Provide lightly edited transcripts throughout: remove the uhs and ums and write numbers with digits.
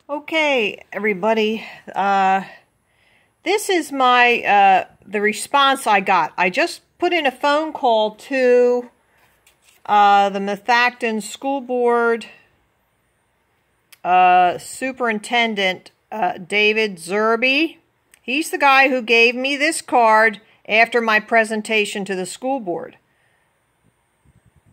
Okay, everybody. This is my the response I got. I just put in a phone call to the Methacton School Board Superintendent David Zerby. He's the guy who gave me this card after my presentation to the school board.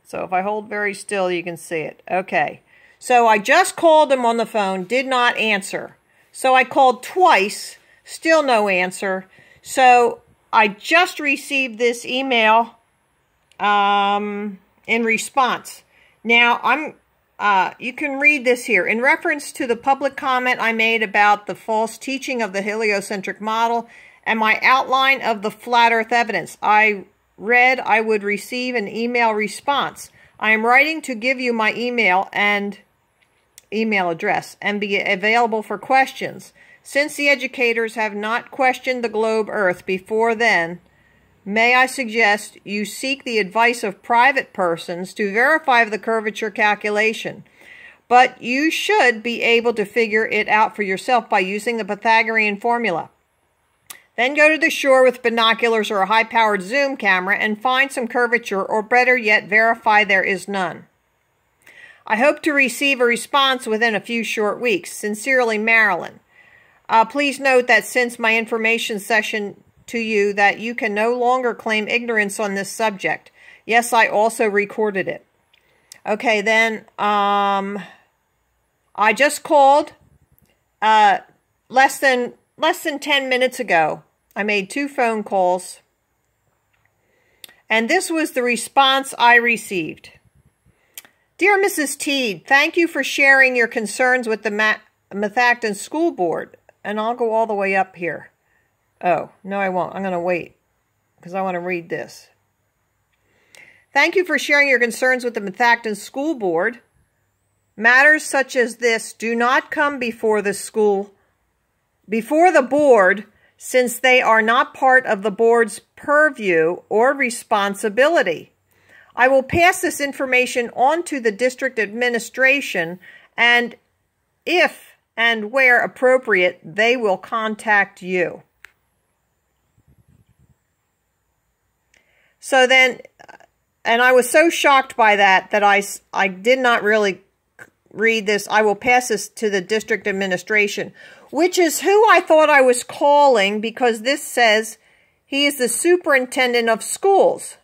So if I hold very still, you can see it. Okay. So I just called him on the phone, did not answer. So I called twice, still no answer. So I just received this email in response. Now, you can read this here. In reference to the public comment I made about the false teaching of the heliocentric model and my outline of the flat earth evidence, I read I would receive an email response. I am writing to give you my email address and be available for questions. Since the educators have not questioned the globe earth before then, may I suggest you seek the advice of private persons to verify the curvature calculation. But you should be able to figure it out for yourself by using the Pythagorean formula. Then go to the shore with binoculars or a high-powered zoom camera and find some curvature, or better yet, verify there is none. I hope to receive a response within a few short weeks. Sincerely, Marilyn. Please note that since my information session to you that you can no longer claim ignorance on this subject. Yes, I also recorded it. Okay, then I just called less than 10 minutes ago. I made 2 phone calls, and this was the response I received. Dear Mrs. Teed, thank you for sharing your concerns with the Methacton School Board. And I'll go all the way up here. Oh, no I won't. I'm going to wait because I want to read this. Thank you for sharing your concerns with the Methacton School Board. Matters such as this do not come before the board, since they are not part of the board's purview or responsibility. I will pass this information on to the district administration, and if and where appropriate, they will contact you. So then, and I was so shocked by that I did not really read this. I will pass this to the district administration, which is who I thought I was calling, because this says he is the superintendent of schools.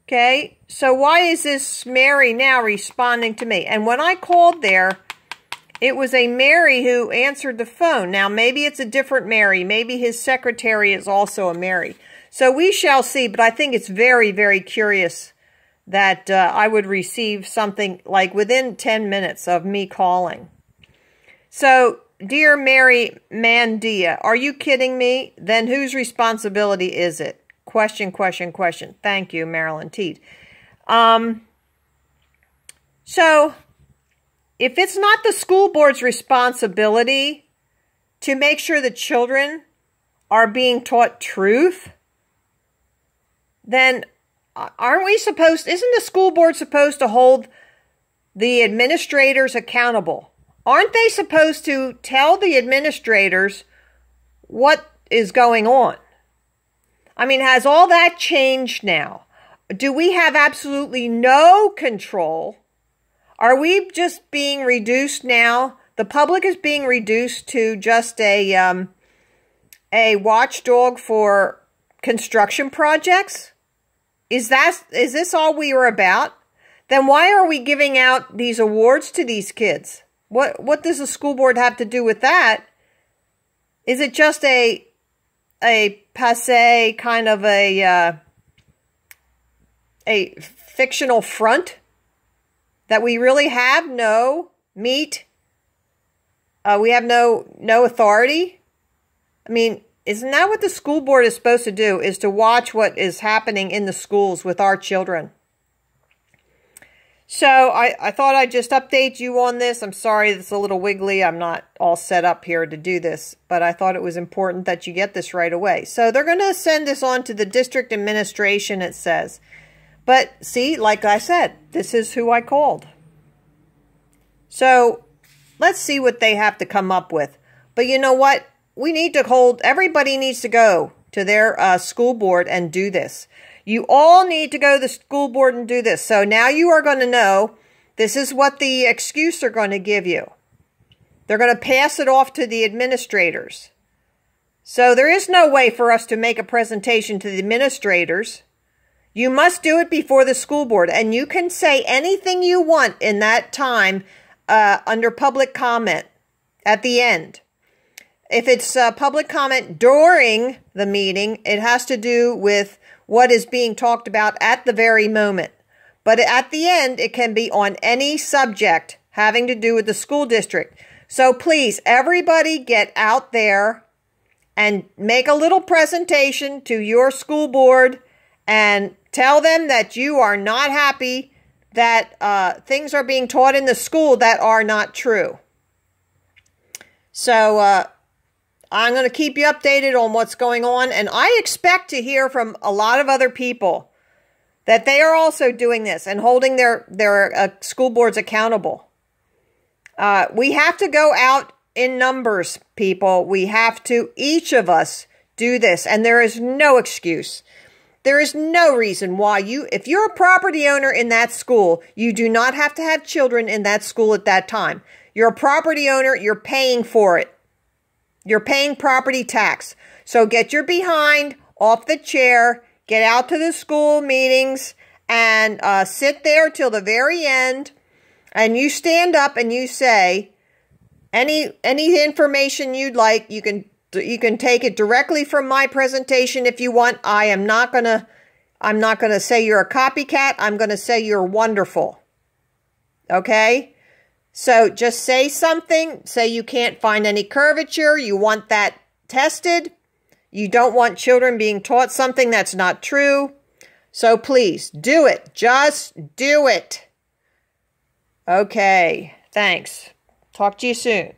Okay, so why is this Mary now responding to me? And when I called there, it was a Mary who answered the phone. Now, maybe it's a different Mary. Maybe his secretary is also a Mary. So we shall see, but I think it's very, very curious that I would receive something like within 10 minutes of me calling. So, dear Mary Mandia, are you kidding me? Then whose responsibility is it? Question, question, question. Thank you, Marilyn Teed. So, if it's not the school board's responsibility to make sure the children are being taught truth, then aren't we supposed, isn't the school board supposed to hold the administrators accountable? Aren't they supposed to tell the administrators what is going on? I mean, has all that changed now? Do we have absolutely no control? Are we just being reduced now? The public is being reduced to just a watchdog for construction projects? Is this all we were about? Then why are we giving out these awards to these kids? What does the school board have to do with that? Is it just a passé kind of a fictional front that we really have no meat? We have no authority? I mean, isn't that what the school board is supposed to do, is to watch what is happening in the schools with our children? So I thought I'd just update you on this. I'm sorry it's a little wiggly. I'm not all set up here to do this, but I thought it was important that you get this right away. So they're going to send this on to the district administration, it says. But see, like I said, this is who I called. So Let's see what they have to come up with. But you know what? We need to hold, everybody needs to go to their school board and do this. You all need to go to the school board and do this. So now you are going to know this is what the excuse are going to give you. They're going to pass it off to the administrators. So there is no way for us to make a presentation to the administrators. You must do it before the school board. And you can say anything you want in that time under public comment at the end. If it's public comment during the meeting, it has to do with what is being talked about at the very moment. But at the end, it can be on any subject having to do with the school district. So please, everybody get out there and make a little presentation to your school board and tell them that you are not happy that things are being taught in the school that are not true. So I'm going to keep you updated on what's going on, and I expect to hear from a lot of other people that they are also doing this and holding their school boards accountable. We have to go out in numbers, people. We have to, each of us, do this, and there is no excuse. There is no reason why if you're a property owner in that school, you do not have to have children in that school at that time. You're a property owner, you're paying for it. You're paying property tax. So get your behind off the chair, get out to the school meetings, and sit there till the very end, and you stand up and you say, any information you'd like, you can take it directly from my presentation if you want. I'm not gonna say you're a copycat. I'm gonna say you're wonderful. Okay? So just say something. Say you can't find any curvature. You want that tested. You don't want children being taught something that's not true. So please do it. Just do it. Okay. Thanks. Talk to you soon.